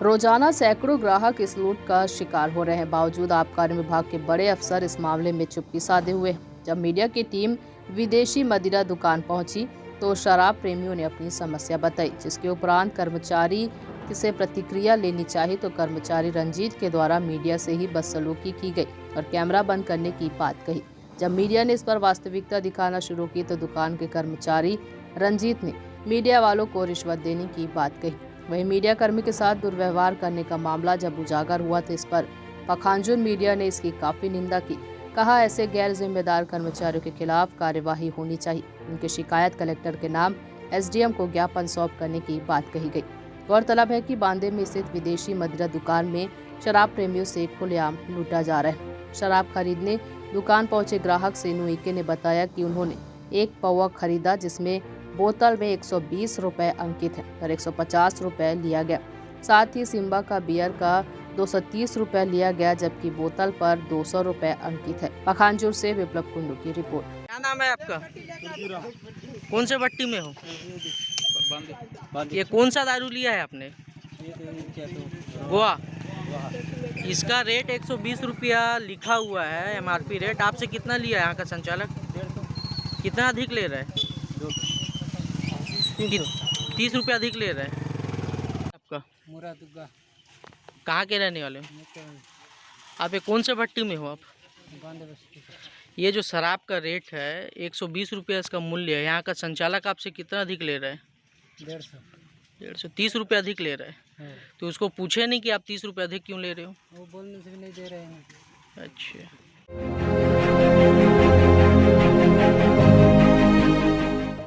रोजाना सैकड़ों ग्राहक इस लूट का शिकार हो रहे हैं। बावजूद आबकारी विभाग के बड़े अफसर इस मामले में चुप्पी साधे हुए हैं। जब मीडिया की टीम विदेशी मदिरा दुकान पहुंची तो शराब प्रेमियों ने अपनी समस्या बताई, जिसके उपरांत कर्मचारी से प्रतिक्रिया लेनी चाहिए तो कर्मचारी रंजीत के द्वारा मीडिया से ही बदसलूकी की गई और कैमरा बंद करने की बात कही। जब मीडिया ने इस पर वास्तविकता दिखाना शुरू की तो दुकान के कर्मचारी रंजीत ने मीडिया वालों को रिश्वत देने की बात कही। वहीं मीडिया कर्मी के साथ दुर्व्यवहार करने का मामला जब उजागर हुआ तो इस पर पखांजूर मीडिया ने इसकी काफी निंदा की। कहा, ऐसे गैर जिम्मेदार कर्मचारियों के खिलाफ कार्यवाही होनी चाहिए। उनकी शिकायत कलेक्टर के नाम एसडीएम को ज्ञापन सौंप करने की बात कही गई। गौरतलब है कि बांदे में स्थित विदेशी मदिरा दुकान में शराब प्रेमियों से खुलेआम लूटा जा रहा है। शराब खरीदने दुकान पहुंचे ग्राहक सेनू इके ने बताया कि उन्होंने एक पौवा खरीदा, जिसमें बोतल में 120 रुपए अंकित है और 150 रुपए लिया गया। साथ ही सिम्बा का बियर का 230 रुपए लिया गया, जबकि बोतल पर 200 रुपए अंकित है। पखांजूर से विप्लव कुंडू की रिपोर्ट। क्या नाम है आपका? कौन से पट्टी में हो? ये कौन सा दारू लिया है आपने? गोवा। इसका रेट 120 रुपया लिखा हुआ है, एमआरपी रेट। आपसे कितना लिया है यहाँ का संचालक? कितना अधिक ले रहा है? 30 रुपया अधिक ले रहा है। आपका मुरादुगा। कहाँ के रहने वाले हो? आप ये कौन से भट्टी में हो आप? ये जो शराब का रेट है 120 रुपया इसका मूल्य है, यहाँ का संचालक आपसे कितना अधिक ले रहा है? 150 30 रुपया अधिक ले रहा है। तो उसको पूछे नहीं कि आप 30 रुपया अधिक क्यों ले रहे हो? वो बोलने से भी नहीं दे रहे हैं। अच्छा।